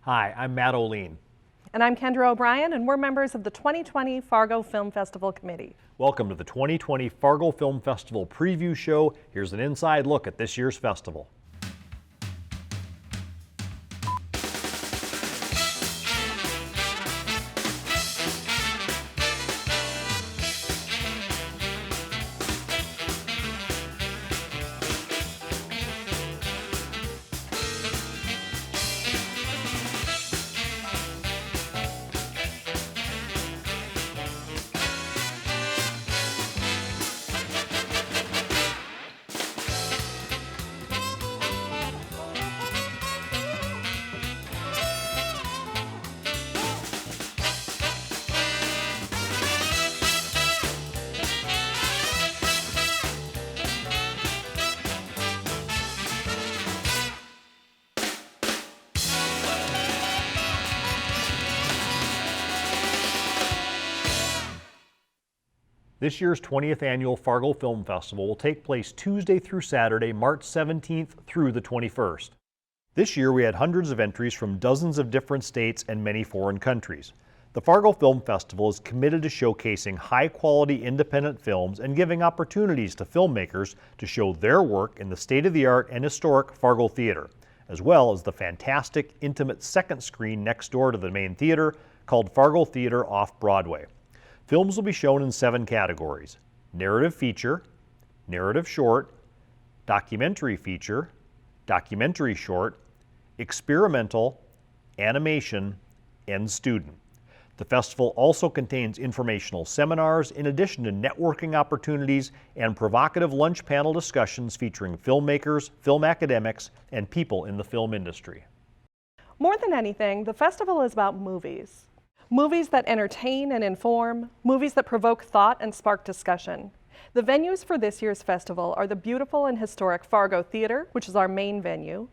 Hi, I'm Matt O'Lean. And I'm Kendra O'Brien, and we're members of the 2020 Fargo Film Festival Committee. Welcome to the 2020 Fargo Film Festival preview show. Here's an inside look at this year's festival. This year's 20th Annual Fargo Film Festival will take place Tuesday through Saturday, March 17th through the 21st. This year we had hundreds of entries from dozens of different states and many foreign countries. The Fargo Film Festival is committed to showcasing high-quality independent films and giving opportunities to filmmakers to show their work in the state-of-the-art and historic Fargo Theater, as well as the fantastic, intimate second screen next door to the main theater called Fargo Theater Off-Broadway. Films will be shown in 7 categories: narrative feature, narrative short, documentary feature, documentary short, experimental, animation, and student. The festival also contains informational seminars in addition to networking opportunities and provocative lunch panel discussions featuring filmmakers, film academics, and people in the film industry. More than anything, the festival is about movies. Movies that entertain and inform, movies that provoke thought and spark discussion. The venues for this year's festival are the beautiful and historic Fargo Theater, which is our main venue,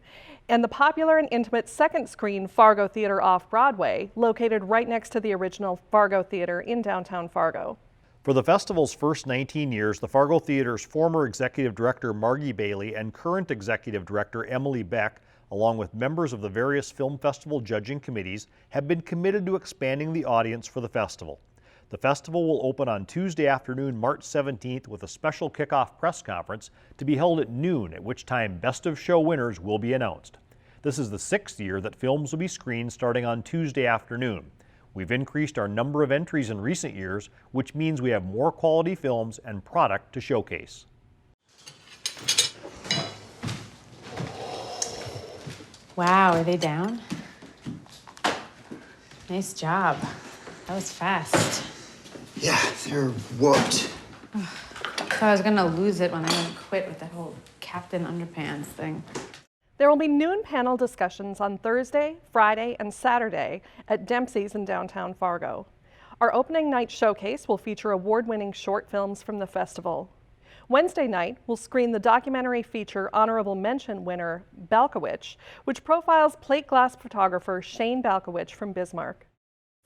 and the popular and intimate second screen Fargo Theater Off-Broadway, located right next to the original Fargo Theater in downtown Fargo. For the festival's first 19 years, the Fargo Theater's former executive director Margie Bailey and current executive director Emily Beck, along with members of the various film festival judging committees, have been committed to expanding the audience for the festival. The festival will open on Tuesday afternoon, March 17th, with a special kickoff press conference to be held at noon, at which time Best of Show winners will be announced. This is the 6th year that films will be screened starting on Tuesday afternoon. We've increased our number of entries in recent years, which means we have more quality films and product to showcase. Wow, are they down? Nice job. That was fast. Yeah, they're whooped. So I was gonna lose it when I quit with that whole Captain Underpants thing. There will be noon panel discussions on Thursday, Friday, and Saturday at Dempsey's in downtown Fargo. Our opening night showcase will feature award-winning short films from the festival. Wednesday night, we'll screen the documentary feature Honorable Mention winner Balkowitsch, which profiles plate glass photographer Shane Balkowitsch from Bismarck.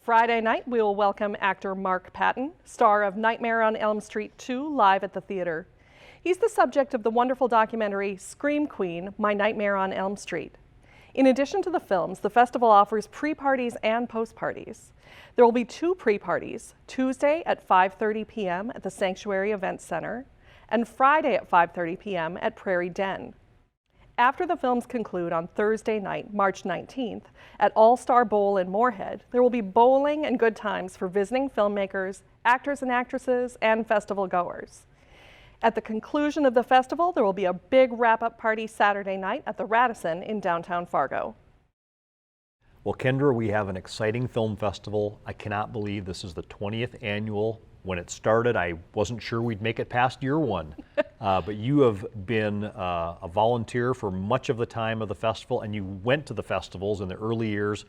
Friday night, we will welcome actor Mark Patton, star of Nightmare on Elm Street 2, live at the theater. He's the subject of the wonderful documentary Scream Queen, My Nightmare on Elm Street. In addition to the films, the festival offers pre-parties and post-parties. There will be 2 pre-parties, Tuesday at 5:30 p.m. at the Sanctuary Events Center, and Friday at 5:30 p.m. at Prairie Den. After the films conclude on Thursday night, March 19th, at All-Star Bowl in Moorhead, there will be bowling and good times for visiting filmmakers, actors and actresses, and festival goers. At the conclusion of the festival, there will be a big wrap-up party Saturday night at the Radisson in downtown Fargo. Well, Kendra, we have an exciting film festival. I cannot believe this is the 20th annual. When it started, I wasn't sure we'd make it past year 1. But you have been a volunteer for much of the time of the festival, and you went to the festivals in the early years.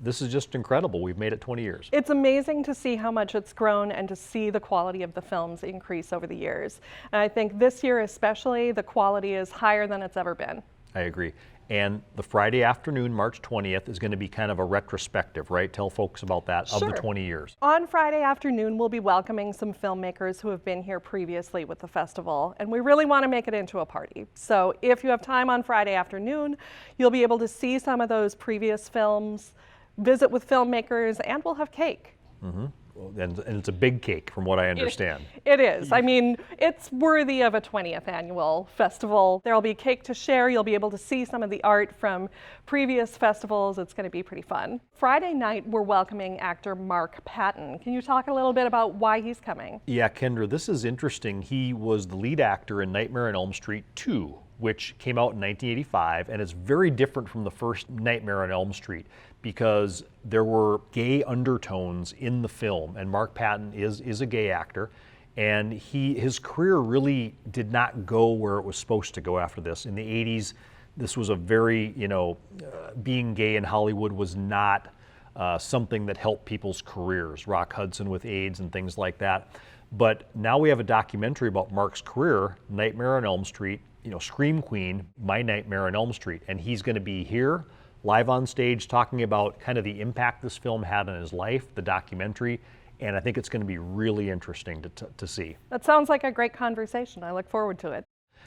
This is just incredible. We've made it 20 years. It's amazing to see how much it's grown and to see the quality of the films increase over the years. And I think this year especially, the quality is higher than it's ever been. I agree. And the Friday afternoon, March 20th, is going to be kind of a retrospective, right? Tell folks about that, of the Sure. 20 years. On Friday afternoon, we'll be welcoming some filmmakers who have been here previously with the festival, and we really want to make it into a party. So if you have time on Friday afternoon, you'll be able to see some of those previous films, visit with filmmakers, and we'll have cake. And it's a big cake, from what I understand. It is. I mean, it's worthy of a 20th annual festival. There'll be cake to share. You'll be able to see some of the art from previous festivals. It's going to be pretty fun. Friday night, we're welcoming actor Mark Patton. Can you talk a little bit about why he's coming? Yeah, Kendra, this is interesting. He was the lead actor in Nightmare on Elm Street 2, which came out in 1985, and it's very different from the first Nightmare on Elm Street because there were gay undertones in the film, and Mark Patton is a gay actor, and his career really did not go where it was supposed to go after this. In the 80s, this was a very, being gay in Hollywood was not something that helped people's careers. Rock Hudson with AIDS and things like that. But now we have a documentary about Mark's career, Nightmare on Elm Street, Scream Queen, My Nightmare on Elm Street, and he's going to be here live on stage talking about kind of the impact this film had on his life, the documentary, and I think it's going to be really interesting to see. That sounds like a great conversation. I look forward to it.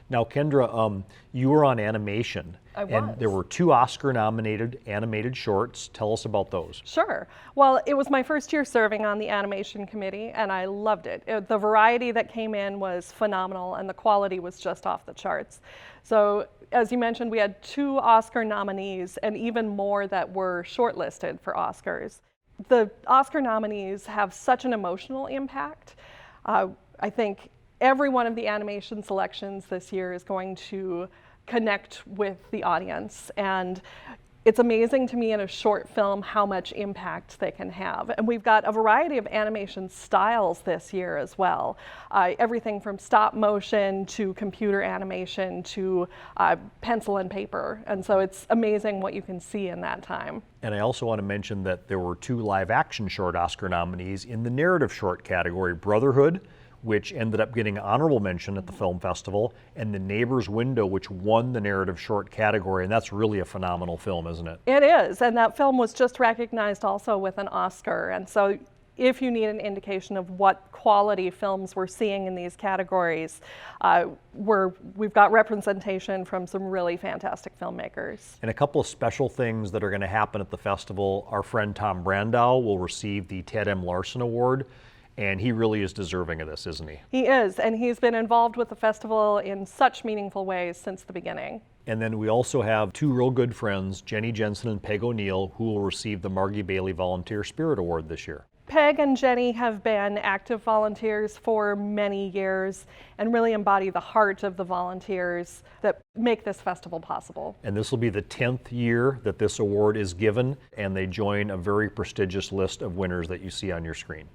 Now, Kendra, you were on animation. I was. And there were 2 Oscar-nominated animated shorts. Tell us about those. Sure. Well, it was my first year serving on the animation committee, and I loved it. The variety that came in was phenomenal, and the quality was just off the charts. So, as you mentioned, we had 2 Oscar nominees, and even more that were shortlisted for Oscars. The Oscar nominees have such an emotional impact. I think every one of the animation selections this year is going to connect with the audience, and it's amazing to me in a short film how much impact they can have. And we've got a variety of animation styles this year as well. Everything from stop motion to computer animation to pencil and paper. And so it's amazing what you can see in that time. And I also want to mention that there were 2 live-action short Oscar nominees in the narrative short category, Brotherhood, which ended up getting honorable mention at the film festival, and The Neighbor's Window, which won the narrative short category, and that's really a phenomenal film, isn't it? It is, and that film was just recognized also with an Oscar, and so if you need an indication of what quality films we're seeing in these categories, we've got representation from some really fantastic filmmakers. And a couple of special things that are going to happen at the festival. Our friend Tom Brandow will receive the Ted M. Larson Award, and he really is deserving of this, isn't he? He is, and he's been involved with the festival in such meaningful ways since the beginning. And then we also have 2 real good friends, Jenny Jensen and Peg O'Neill, who will receive the Margie Bailey Volunteer Spirit Award this year. Peg and Jenny have been active volunteers for many years and really embody the heart of the volunteers that make this festival possible. And this will be the 10th year that this award is given, and they join a very prestigious list of winners that you see on your screen.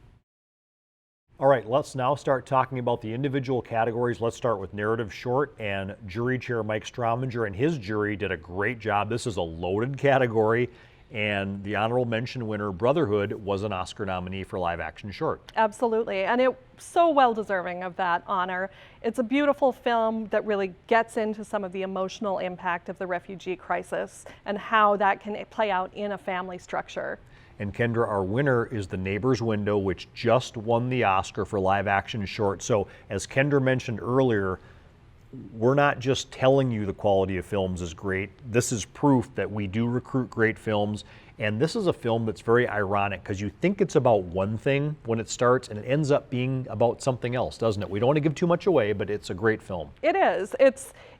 All right, let's now start talking about the individual categories. Let's start with narrative short, and jury chair Mike Strominger and his jury did a great job. This is a loaded category, and the honorable mention winner, Brotherhood, was an Oscar nominee for live action short. Absolutely, and it's so well deserving of that honor. It's a beautiful film that really gets into some of the emotional impact of the refugee crisis and how that can play out in a family structure. And Kendra, our winner is The Neighbor's Window, which just won the Oscar for live action short. So as Kendra mentioned earlier, we're not just telling you the quality of films is great. This is proof that we do recruit great films. And this is a film that's very ironic because you think it's about one thing when it starts and it ends up being about something else, doesn't it? We don't want to give too much away, but it's a great film. It is.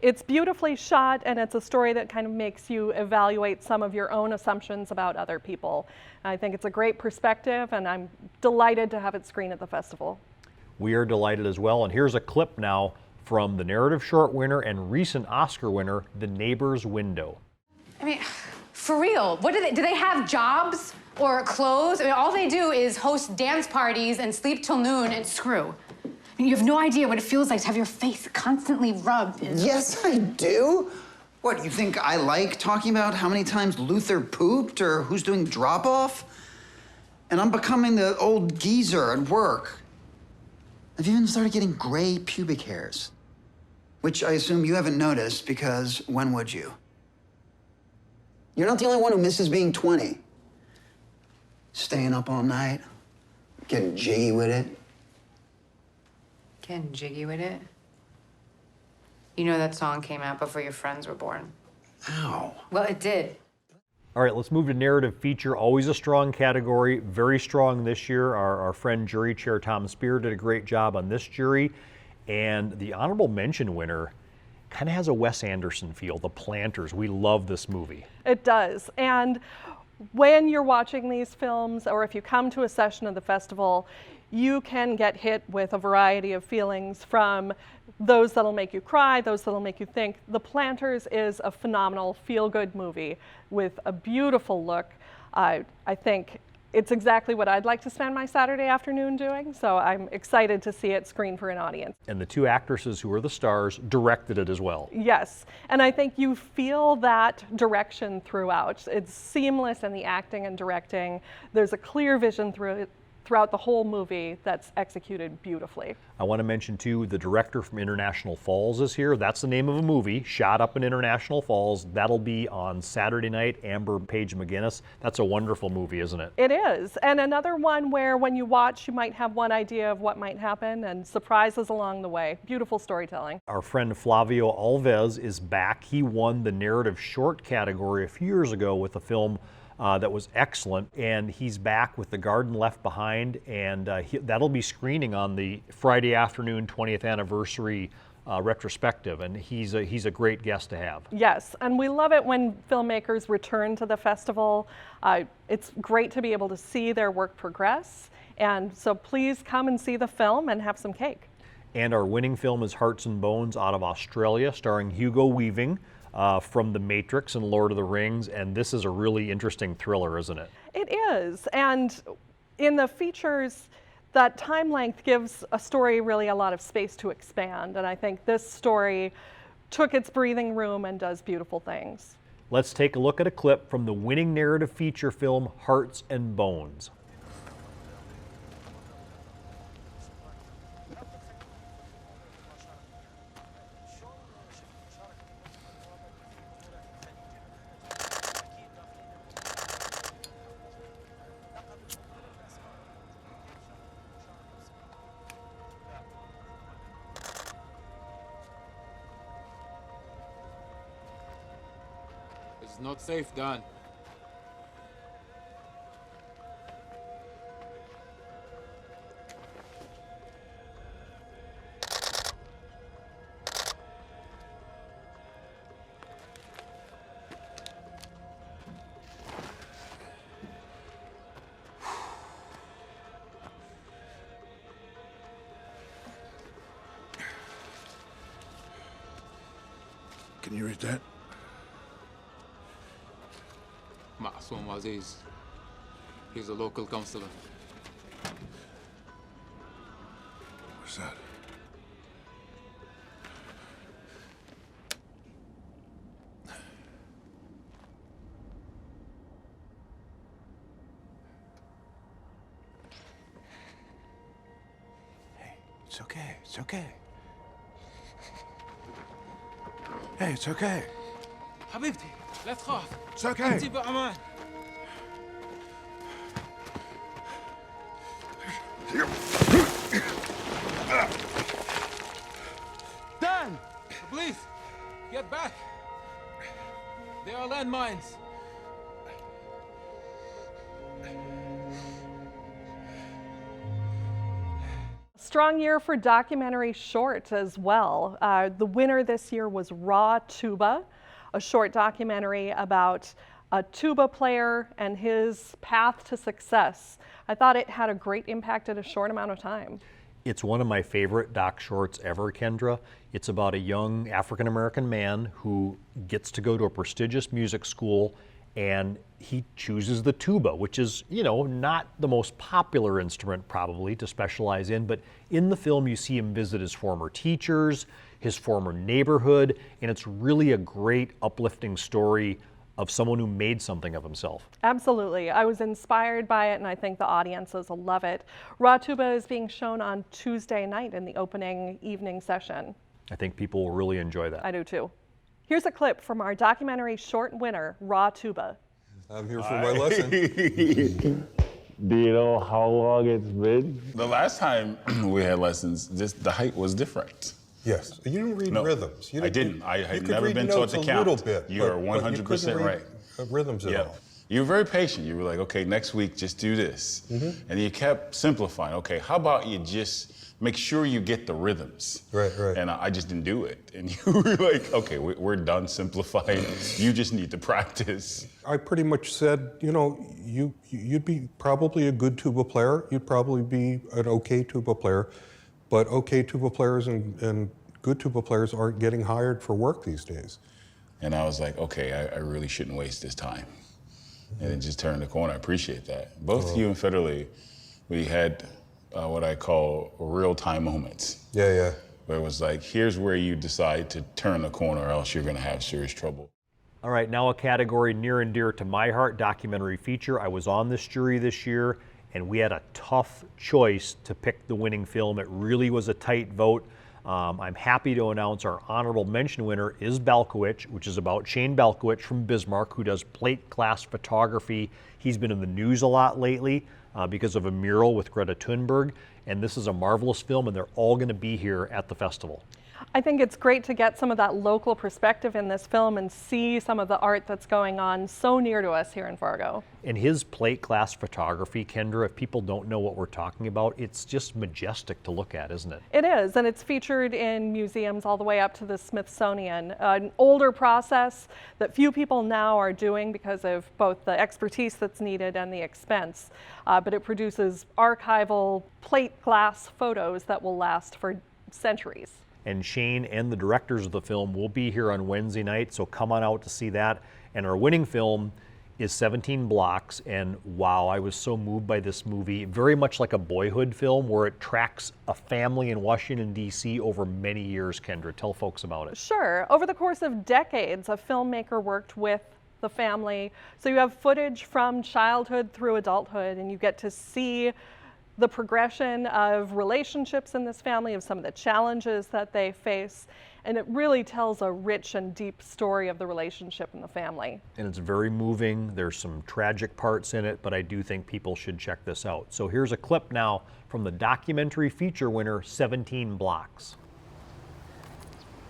It's beautifully shot, and it's a story that kind of makes you evaluate some of your own assumptions about other people. I think it's a great perspective, and I'm delighted to have it screen at the festival. We are delighted as well. And here's a clip now from the narrative short winner and recent Oscar winner, The Neighbor's Window. I mean, for real, what do they have jobs or clothes? I mean, all they do is host dance parties and sleep till noon and screw. I mean, you have no idea what it feels like to have your face constantly rubbed. Yes, I do. What, you think I like talking about how many times Luther pooped or who's doing drop-off? And I'm becoming the old geezer at work. I've even started getting gray pubic hairs, which I assume you haven't noticed because when would you? You're not the only one who misses being 20. Staying up all night, getting jiggy with it. Getting jiggy with it? You know that song came out before your friends were born. Ow. Well, it did. All right, let's move to narrative feature. Always a strong category, very strong this year. Our friend jury chair Tom Spear did a great job on this jury. And the honorable mention winner kind of has a Wes Anderson feel, The Planters. We love this movie. It does. And when you're watching these films, or if you come to a session of the festival, you can get hit with a variety of feelings, from those that'll make you cry, those that'll make you think. The Planters is a phenomenal feel-good movie with a beautiful look. I think it's exactly what I'd like to spend my Saturday afternoon doing, so I'm excited to see it screened for an audience. And the two actresses who are the stars directed it as well. Yes, and I think you feel that direction throughout. It's seamless in the acting and directing. There's a clear vision throughout the whole movie that's executed beautifully. I want to mention too, the director from International Falls is here. That's the name of a movie, shot up in International Falls. That'll be on Saturday night, Amber Page McGinnis. That's a wonderful movie, isn't it? It is, and another one where when you watch, you might have one idea of what might happen and surprises along the way. Beautiful storytelling. Our friend Flavio Alves is back. He won the narrative short category a few years ago with a film that was excellent, and he's back with The Garden Left Behind, and that'll be screening on the Friday afternoon 20th anniversary retrospective, and he's a great guest to have. Yes, and we love it when filmmakers return to the festival. It's great to be able to see their work progress, and so please come and see the film and have some cake. And our winning film is Hearts and Bones out of Australia, starring Hugo Weaving. From The Matrix and Lord of the Rings, and this is a really interesting thriller, isn't it? It is, and in the features, that time length gives a story really a lot of space to expand, and I think this story took its breathing room and does beautiful things. Let's take a look at a clip from the winning narrative feature film, Hearts and Bones. It's not safe, Dan. Can you read that? Ma'soom Aziz. He's a local councillor. What's that? Hey, it's okay. It's okay. Hey, it's okay. حبيبتي لا تخاف. It's okay. انتي بأمان. Dan! Please, get back. They are landmines. Strong year for documentary short as well. The winner this year was Raw Tuba, a short documentary about a tuba player and his path to success. I thought it had a great impact in a short amount of time. It's one of my favorite doc shorts ever, Kendra. It's about a young African-American man who gets to go to a prestigious music school, and he chooses the tuba, which is, you know, not the most popular instrument probably to specialize in, but in the film you see him visit his former teachers, his former neighborhood, and it's really a great uplifting story of someone who made something of himself. Absolutely. I was inspired by it, and I think the audiences will love it. Raw Tuba is being shown on Tuesday night in the opening evening session. I think people will really enjoy that. I do too. Here's a clip from our documentary short winner, Raw Tuba. I'm here for my lesson. Do you know how long it's been? The last time we had lessons, the height was different. Yes, you didn't read No, rhythms. I didn't. I you had could never read been taught notes to a count. little bit. You're but 100% you couldn't read, right. Rhythms at all. You were very patient. You were like, okay, next week, just do this. Mm-hmm. And you kept simplifying. Okay, how about you just make sure you get the rhythms? Right, right. And I just didn't do it. And you were like, okay, we're done simplifying. You just need to practice. I pretty much said, you know, you'd be probably a good tuba player. You'd probably be an okay tuba player. But okay tuba players and good tuba players aren't getting hired for work these days. And I was like, okay, I really shouldn't waste this time. And then just turned the corner. I appreciate that. Both you and Federley, we had what I call real-time moments. Yeah, yeah. Where it was like, here's where you decide to turn the corner or else you're gonna have serious trouble. All right, now a category near and dear to my heart, documentary feature. I was on this jury this year, and we had a tough choice to pick the winning film. It really was a tight vote. I'm happy to announce our honorable mention winner is Belkowitz, which is about Shane Belkowitz from Bismarck, who does plate glass photography. He's been in the news a lot lately because of a mural with Greta Thunberg, and this is a marvelous film, and they're all going to be here at the festival. I think it's great to get some of that local perspective in this film and see some of the art that's going on so near to us here in Fargo. And his plate glass photography, Kendra, if people don't know what we're talking about, it's just majestic to look at, isn't it? It is, and it's featured in museums all the way up to the Smithsonian. An older process that few people now are doing because of both the expertise that's needed and the expense. But it produces archival plate glass photos that will last for centuries. And Shane and the directors of the film will be here on Wednesday night, so come on out to see that. And our winning film is 17 Blocks, and wow, I was so moved by this movie. Very much like a Boyhood film where it tracks a family in Washington, D.C. over many years. Kendra, tell folks about it. Sure. Over the course of decades, a filmmaker worked with the family. So you have footage from childhood through adulthood, and you get to see the progression of relationships in this family, of some of the challenges that they face. And it really tells a rich and deep story of the relationship in the family. And it's very moving. There's some tragic parts in it, but I do think people should check this out. So here's a clip now from the documentary feature winner, 17 Blocks.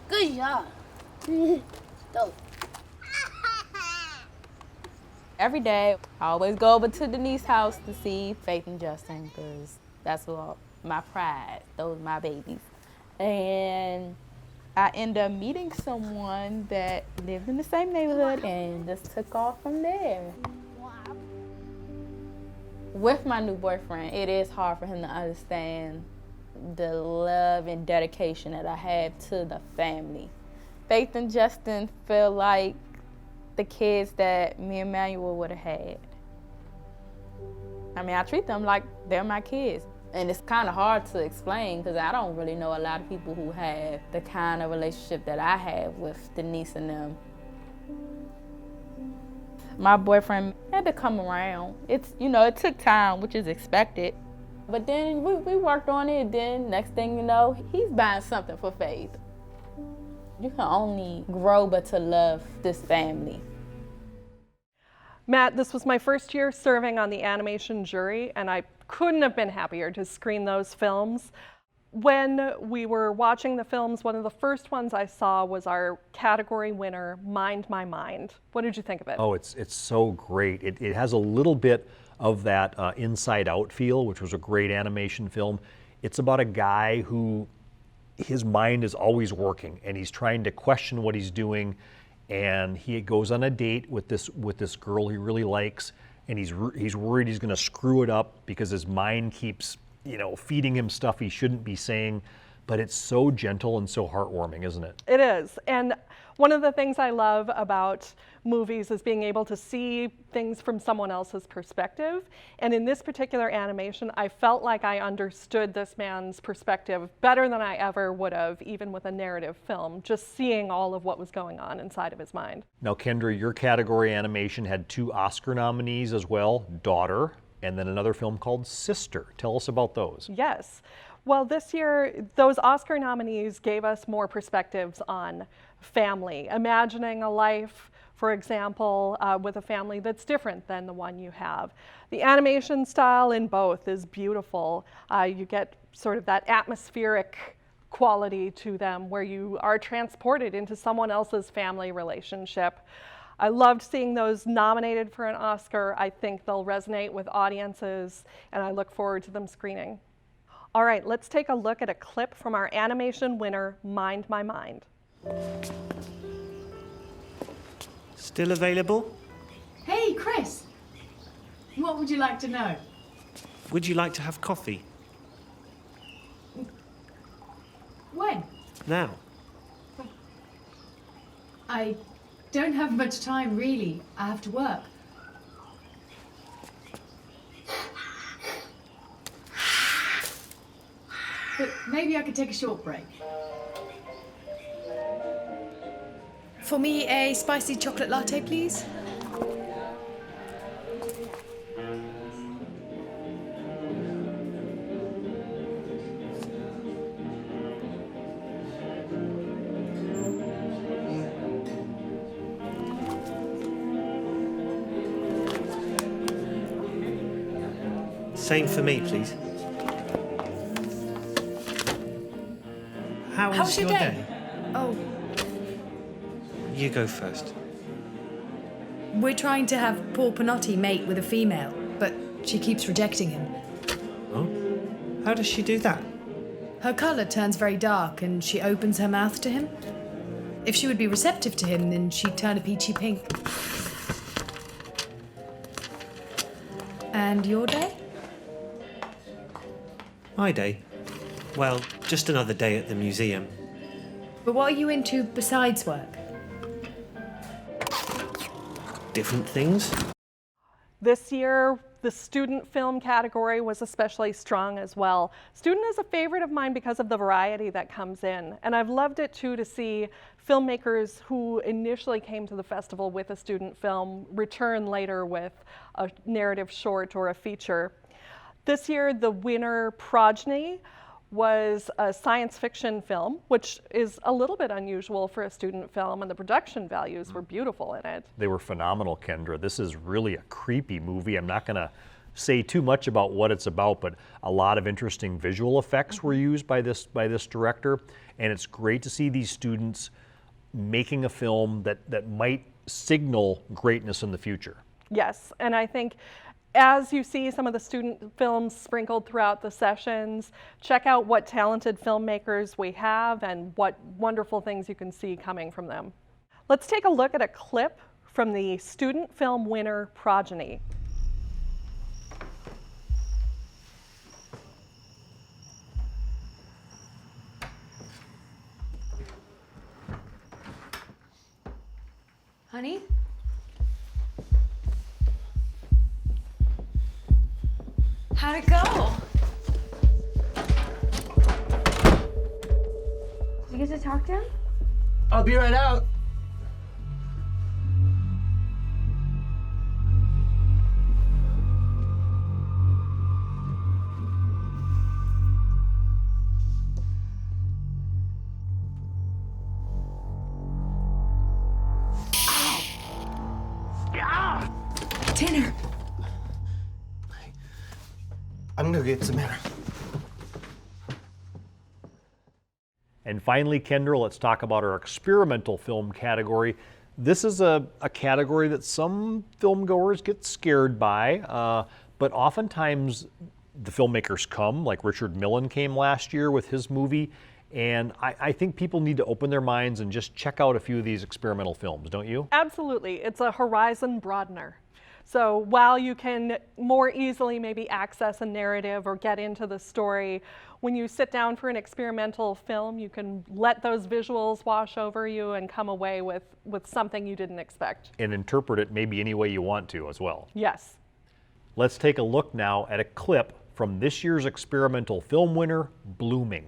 Good job. Dope. Every day, I always go over to Denise's house to see Faith and Justin because that's what my pride. Those are my babies. And I end up meeting someone that lived in the same neighborhood and just took off from there. With my new boyfriend, it is hard for him to understand the love and dedication that I have to the family. Faith and Justin feel like the kids that me and Manuel would have had. I mean, I treat them like they're my kids. And it's kind of hard to explain because I don't really know a lot of people who have the kind of relationship that I have with Denise and them. My boyfriend had to come around. It's, you know, it took time, which is expected. But then we worked on it, then next thing you know, he's buying something for Faith. You can only grow but to love this family. Matt, this was my first year serving on the animation jury, and I couldn't have been happier to screen those films. When we were watching the films, one of the first ones I saw was our category winner, Mind My Mind. What did you think of it? Oh, it's so great. It has a little bit of that Inside Out feel, which was a great animation film. It's about a guy who his mind is always working and he's trying to question what he's doing, and he goes on a date with this girl he really likes, and he's worried he's going to screw it up because his mind keeps, you know, feeding him stuff he shouldn't be saying. But it's so gentle and so heartwarming, isn't it? It is. And one of the things I love about movies is being able to see things from someone else's perspective. And in this particular animation, I felt like I understood this man's perspective better than I ever would have, even with a narrative film, just seeing all of what was going on inside of his mind. Now, Kendra, your category animation had 2 Oscar nominees as well, Daughter, and then another film called Sister. Tell us about those. Yes. Well, this year, those Oscar nominees gave us more perspectives on family, imagining a life, for example, with a family that's different than the one you have. The animation style in both is beautiful. You get sort of that atmospheric quality to them where you are transported into someone else's family relationship. I loved seeing those nominated for an Oscar. I think they'll resonate with audiences, and I look forward to them screening. All right, let's take a look at a clip from our animation winner, Mind My Mind. Still available? Hey, Chris. What would you like to know? Would you like to have coffee? When? Now. I don't have much time, really. I have to work. But maybe I could take a short break. For me, a spicy chocolate latte, please. Same for me, please. How was your day? Oh, You go first. we're trying to have Paul Panotti mate with a female, but she keeps rejecting him. Oh? How does she do that? Her colour turns very dark and she opens her mouth to him. If she would be receptive to him, then she'd turn a peachy pink. And your day? My day? Well, just another day at the museum. But what are you into besides work? Different things. This year, the student film category was especially strong as well. Student is a favorite of mine because of the variety that comes in. And I've loved it too to see filmmakers who initially came to the festival with a student film return later with a narrative short or a feature. This year, the winner, Progeny, was a science fiction film, which is a little bit unusual for a student film, and the production values were beautiful in it. They were phenomenal, Kendra. This is really a creepy movie. I'm not going to say too much about what it's about, but a lot of interesting visual effects were used by this director, and it's great to see these students making a film that might signal greatness in the future. Yes, and I think as you see some of the student films sprinkled throughout the sessions, check out what talented filmmakers we have and what wonderful things you can see coming from them. Let's take a look at a clip from the student film winner, Progeny. Honey? How'd it go? Did you get to talk to him? I'll be right out. Tanner! I'm gonna get some matter. And finally, Kendra, let's talk about our experimental film category. This is a category that some filmgoers get scared by, but oftentimes the filmmakers come, like Richard Millen came last year with his movie, and I think people need to open their minds and just check out a few of these experimental films, don't you? Absolutely, it's a horizon broadener. So while you can more easily maybe access a narrative or get into the story, when you sit down for an experimental film, you can let those visuals wash over you and come away with something you didn't expect. And interpret it maybe any way you want to as well. Yes. Let's take a look now at a clip from this year's experimental film winner, Blooming.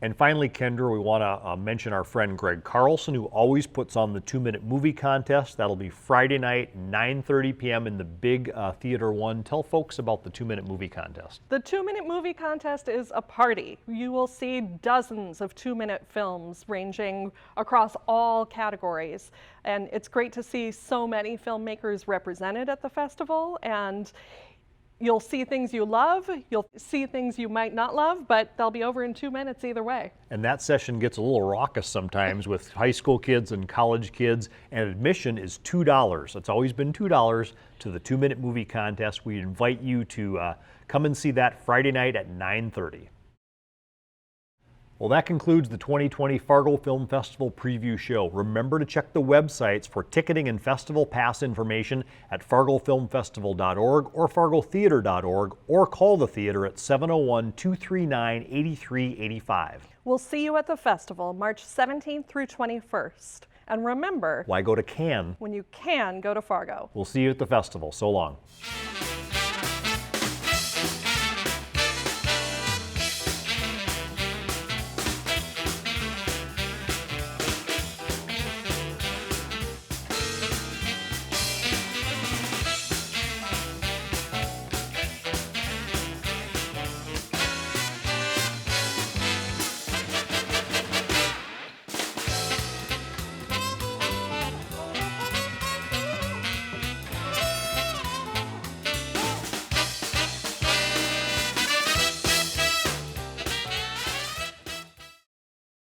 And finally, Kendra, we want to mention our friend Greg Carlson, who always puts on the 2-minute movie contest. That'll be Friday night, 9:30 p.m. in the big Theater 1. Tell folks about the 2-minute movie contest. The 2-minute movie contest is a party. You will see dozens of 2-minute films ranging across all categories. And it's great to see so many filmmakers represented at the festival. And you'll see things you love, you'll see things you might not love, but they'll be over in 2 minutes either way. And that session gets a little raucous sometimes with high school kids and college kids, and admission is $2. It's always been $2 to the 2-minute movie contest. We invite you to come and see that Friday night at 9:30. Well, that concludes the 2020 Fargo Film Festival preview show. Remember to check the websites for ticketing and festival pass information at fargofilmfestival.org or fargotheater.org, or call the theater at 701-239-8385. We'll see you at the festival March 17th through 21st. And remember, why go to Cannes when you can go to Fargo? We'll see you at the festival. So long.